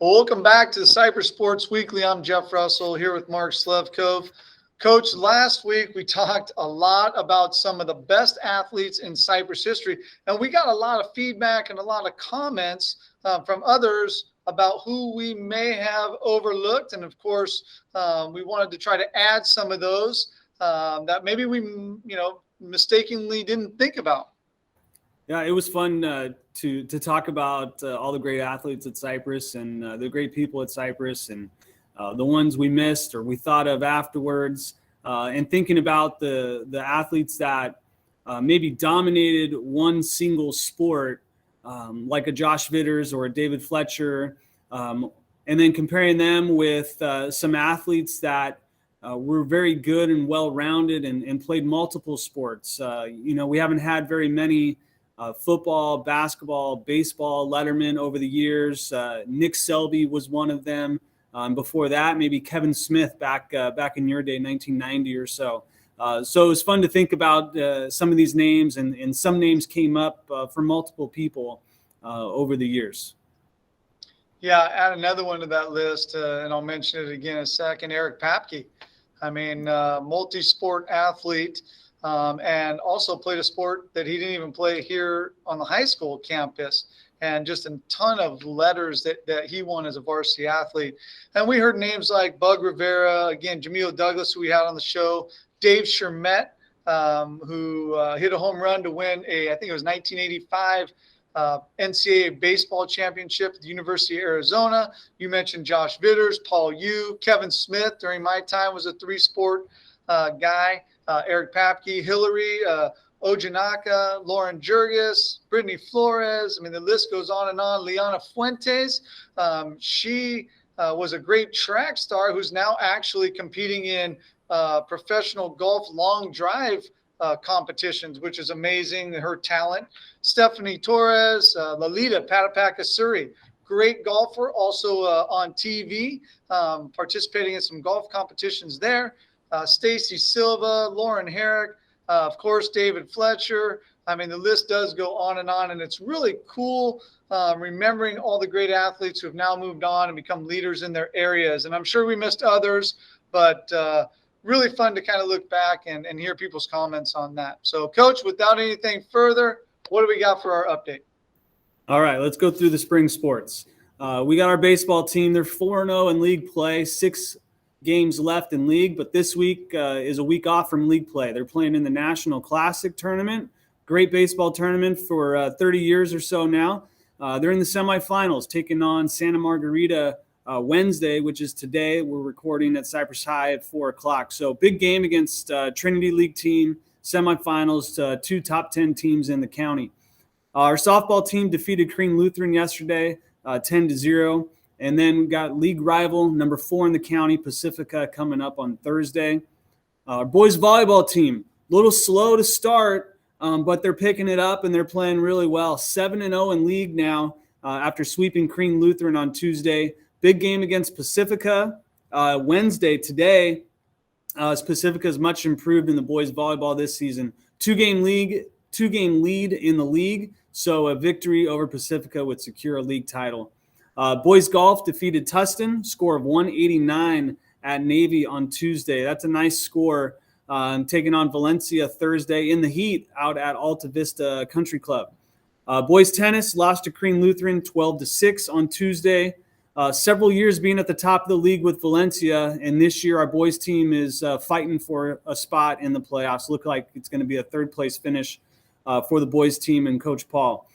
Well, welcome back to the Cypress Sports Weekly. I'm Jeff Russell here with Mark Slevcove. Coach, last week we talked a lot about some of the best athletes in Cypress history, and we got a lot of feedback and a lot of comments from others about who we may have overlooked. And of course, we wanted to try to add some of those that maybe we, mistakenly didn't think about. Yeah, it was fun to talk about all the great athletes at Cypress and the great people at Cypress and the ones we missed or we thought of afterwards, and thinking about the athletes that maybe dominated one single sport, like a Josh Vitters or a David Fletcher, and then comparing them with some athletes that were very good and well-rounded and played multiple sports. We haven't had very many football, basketball, baseball lettermen over the years. Nick Selby was one of them. Before that, maybe Kevin Smith back in your day, 1990 or so. So it was fun to think about some of these names, and some names came up for multiple people over the years. Yeah, add another one to that list, and I'll mention it again in a second, Eric Papke. I mean, multi-sport athlete. And also played a sport that he didn't even play here on the high school campus, and just a ton of letters that he won as a varsity athlete. And we heard names like Bug Rivera, again, Jamil Douglas, who we had on the show, Dave Shermett, who hit a home run to win I think it was 1985 NCAA baseball championship at the University of Arizona. You mentioned Josh Vitters, Paul Yu, Kevin Smith during my time was a three-sport guy. Eric Papke, Hillary Ojanaka, Lauren Jurgis, Brittany Flores. I mean, the list goes on and on. Liana Fuentes. She was a great track star who's now actually competing in professional golf long drive competitions, which is amazing, her talent. Stephanie Torres, Lalita Patapakasuri, great golfer, also on TV, participating in some golf competitions there. Stacy Silva, Lauren Herrick, of course, David Fletcher. I mean, the list does go on, and it's really cool remembering all the great athletes who have now moved on and become leaders in their areas. And I'm sure we missed others, but really fun to kind of look back and hear people's comments on that. So, Coach, without anything further, what do we got for our update? All right, let's go through the spring sports. We got our baseball team. They're 4-0 in league play, 6 games left in league, but this week is a week off from league play. They're playing in the National Classic tournament, great baseball tournament for 30 years or so now. They're in the semifinals, taking on Santa Margarita Wednesday, which is today. We're recording at Cypress High at 4 o'clock. So big game against Trinity League team, semifinals, 2 top 10 teams in the county. Our softball team defeated Crean Lutheran yesterday, 10-0. And then we got league rival number 4 in the county, Pacifica, coming up on Thursday. Our boys volleyball team, a little slow to start, but they're picking it up and they're playing really well. 7-0 in league now after sweeping Crean Lutheran on Tuesday. Big game against Pacifica Wednesday today. Pacifica is much improved in the boys volleyball this season. 2-game lead in the league, so a victory over Pacifica would secure a league title. Boys golf defeated Tustin, score of 189 at Navy on Tuesday. That's a nice score. Taking on Valencia Thursday in the heat out at Alta Vista Country Club. Boys tennis lost to Crean Lutheran 12-6 on Tuesday. Several years being at the top of the league with Valencia, and this year our boys team is fighting for a spot in the playoffs. Look like it's going to be a third-place finish for the boys team and Coach Paul.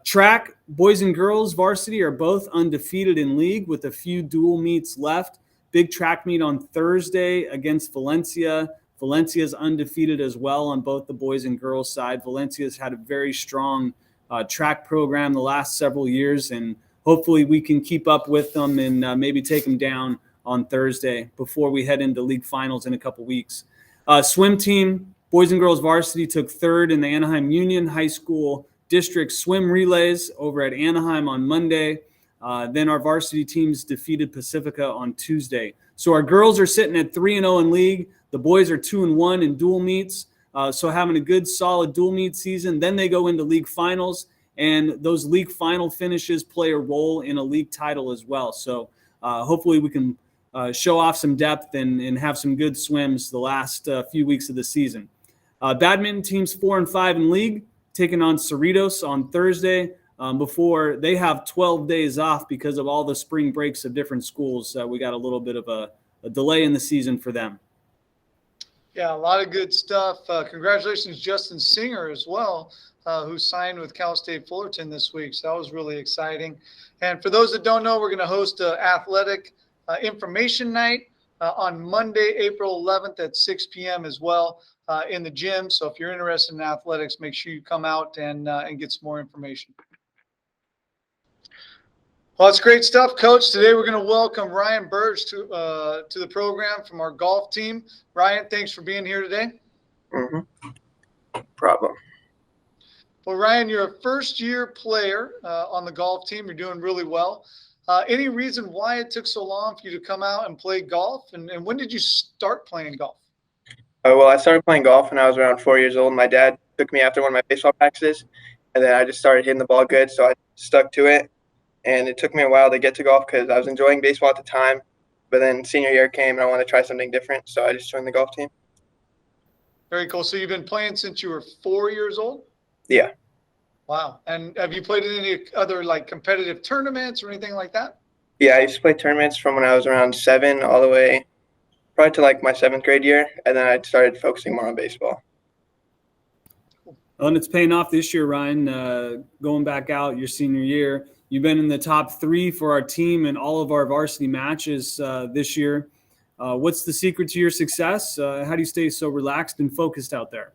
Track, boys and girls varsity are both undefeated in league with a few dual meets left. Big track meet on Thursday against Valencia. Valencia's undefeated as well on both the boys and girls side. Valencia's had a very strong track program the last several years, and hopefully we can keep up with them and maybe take them down on Thursday before we head into league finals in a couple weeks. Swim team, boys and girls varsity took third in the Anaheim Union High School District Swim Relays over at Anaheim on Monday. Then our varsity teams defeated Pacifica on Tuesday. So our girls are sitting at 3-0 in league. The boys are 2-1 in dual meets. So having a good, solid dual meet season. Then they go into league finals. and those league final finishes play a role in a league title as well. So hopefully we can show off some depth and have some good swims the last few weeks of the season. Badminton teams 4 and 5 in league, taking on Cerritos on Thursday before they have 12 days off because of all the spring breaks of different schools. We got a little bit of a delay in the season for them. Yeah, a lot of good stuff. Congratulations, Justin Singer, as well, who signed with Cal State Fullerton this week. So that was really exciting. And for those that don't know, we're going to host an athletic information night on Monday, April 11th at 6 p.m. as well in the gym. So if you're interested in athletics, make sure you come out and get some more information. Well, it's great stuff, Coach. Today we're going to welcome Ryan Burge to the program from our golf team. Ryan, thanks for being here today. No problem. Well, Ryan, you're a first-year player on the golf team. You're doing really well. Any reason why it took so long for you to come out and play golf? And when did you start playing golf? Well, I started playing golf when I was around 4 years old. My dad took me after one of my baseball practices, and then I just started hitting the ball good, so I stuck to it. And it took me a while to get to golf because I was enjoying baseball at the time. But then senior year came and I wanted to try something different, so I just joined the golf team. Very cool. So you've been playing since you were 4 years old? Yeah. Wow. And have you played in any other competitive tournaments or anything like that? Yeah, I used to play tournaments from when I was around 7 all the way probably to my 7th grade year, and then I started focusing more on baseball. Well, and it's paying off this year, Ryan, going back out your senior year. You've been in the top 3 for our team in all of our varsity matches this year. What's the secret to your success? How do you stay so relaxed and focused out there?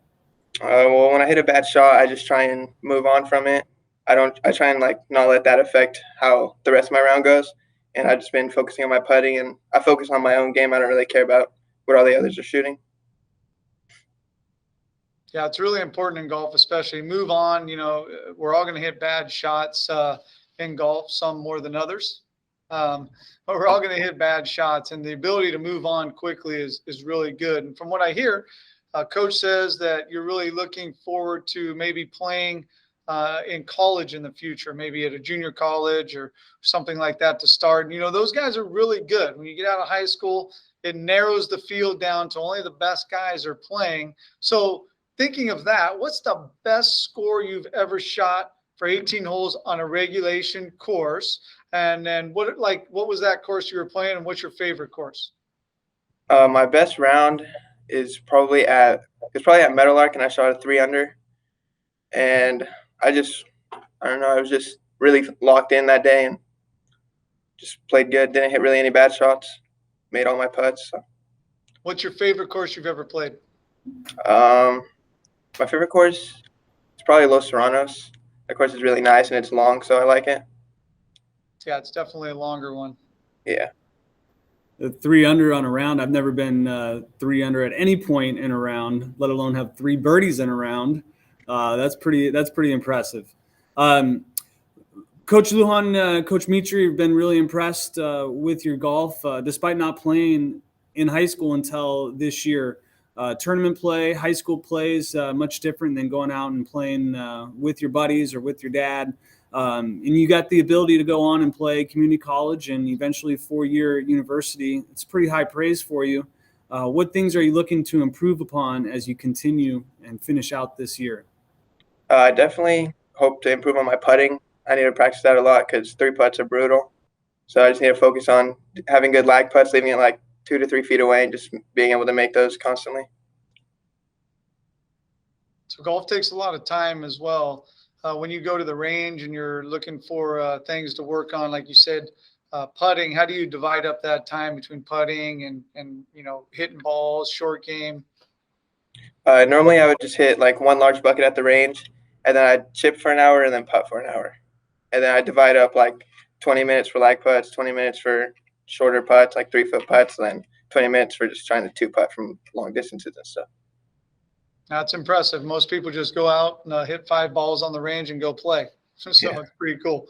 Well, when I hit a bad shot, I just try and move on from it. I try and not let that affect how the rest of my round goes. And I've just been focusing on my putting, and I focus on my own game. I don't really care about what all the others are shooting. Yeah, it's really important in golf, especially move on. We're all going to hit bad shots in golf, some more than others. But we're all going to hit bad shots, and the ability to move on quickly is really good. And from what I hear, Coach says that you're really looking forward to maybe playing in college in the future, maybe at a junior college or something like that to start. Those guys are really good. When you get out of high school, it narrows the field down to only the best guys are playing. So thinking of that, what's the best score you've ever shot for 18 holes on a regulation course? And then what was that course you were playing, and what's your favorite course? My best round is probably at Meadowlark, and I shot a 3 under. And I don't know, I was just really locked in that day and just played good. Didn't hit really any bad shots. Made all my putts. So. What's your favorite course you've ever played? My favorite course is probably Los Serranos. That course is really nice and it's long, so I like it. Yeah, it's definitely a longer one. Yeah. The 3 under on a round. I've never been 3 under at any point in a round, let alone have 3 birdies in a round. That's pretty impressive. Coach Lujan, Coach Mitri have been really impressed with your golf, despite not playing in high school until this year. Tournament play, high school plays much different than going out and playing with your buddies or with your dad. And you got the ability to go on and play community college and eventually 4-year university. It's pretty high praise for you. What things are you looking to improve upon as you continue and finish out this year? I definitely hope to improve on my putting. I need to practice that a lot because 3 putts are brutal. So I just need to focus on having good lag putts, leaving it 2 to 3 feet away, and just being able to make those constantly. So golf takes a lot of time as well. When you go to the range and you're looking for things to work on, like you said, putting, how do you divide up that time between putting and hitting balls, short game? Normally I would just hit one large bucket at the range, and then I'd chip for an hour and then putt for an hour. And then I'd divide up 20 minutes for lag putts, 20 minutes for shorter putts, 3-foot putts, and then 20 minutes for just trying to 2-putt from long distances and stuff. That's impressive. Most people just go out and hit 5 balls on the range and go play. So Yeah. It's pretty cool.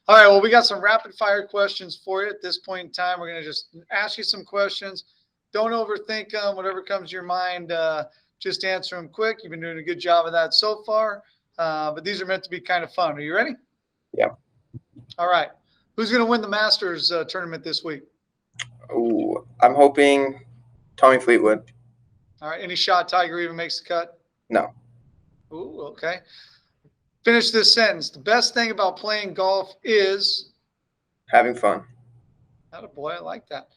All right, well, we got some rapid fire questions for you at this point in time. We're going to just ask you some questions. Don't overthink them. Whatever comes to your mind, just answer them quick. You've been doing a good job of that so far. but these are meant to be kind of fun. Are you ready? Yeah. All right. Who's going to win the Masters tournament this week? Ooh, I'm hoping Tommy Fleetwood. All right. Any shot Tiger even makes the cut? No. Ooh, okay. Finish this sentence. The best thing about playing golf is Having fun. Attaboy, I like that.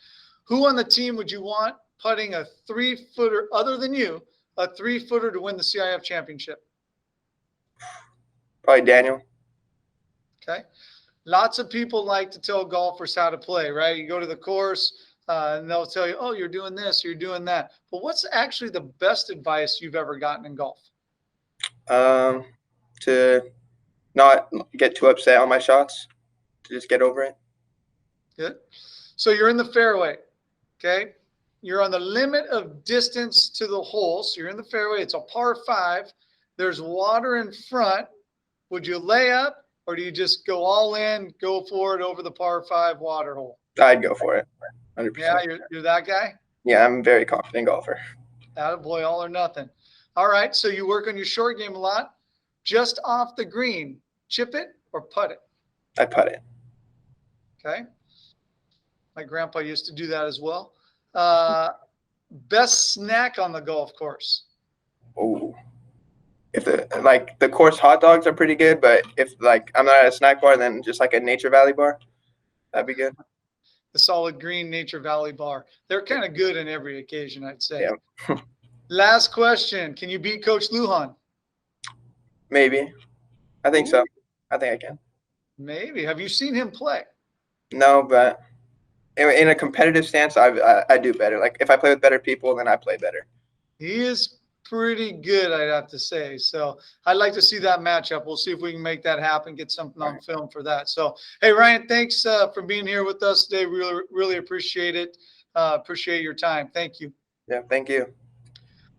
Who on the team would you want putting a 3-footer other than you, a 3-footer to win the CIF championship? Probably Daniel. Okay. Lots of people like to tell golfers how to play, right? You go to the course and they'll tell you, oh, you're doing this, you're doing that. But what's actually the best advice you've ever gotten in golf? To not get too upset on my shots, to just get over it. Good. So you're in the fairway, okay? You're on the limit of distance to the hole. So you're in the fairway. It's a par 5. There's water in front. Would you lay up or do you just go all in, go for it over the par 5 water hole? I'd go for it, 100%. Yeah, you're that guy? Yeah, I'm a very confident golfer. Attaboy, all or nothing. All right, so you work on your short game a lot. Just off the green, chip it or putt it? I putt it. Okay. My grandpa used to do that as well. Best snack on the golf course? Ooh. If the course hot dogs are pretty good, but if I'm not at a snack bar, then just like a Nature Valley bar, that'd be good. The Solid Green Nature Valley bar. They're kind of good in every occasion, I'd say. Yeah. Last question. Can you beat Coach Lujan? Maybe. I think so. I think I can. Maybe. Have you seen him play? No, but in a competitive stance, I do better. Like if I play with better people, then I play better. He is pretty good, I'd have to say. So I'd like to see that matchup. We'll see if we can make that happen, get something on film for that. So, hey, Ryan, thanks for being here with us today. Really, really appreciate it. Appreciate your time. Thank you. Yeah, thank you.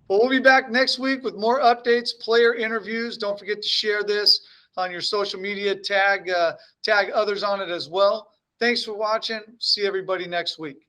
Well, we'll be back next week with more updates, player interviews. Don't forget to share this on your social media, tag others on it as well. Thanks for watching. See everybody next week.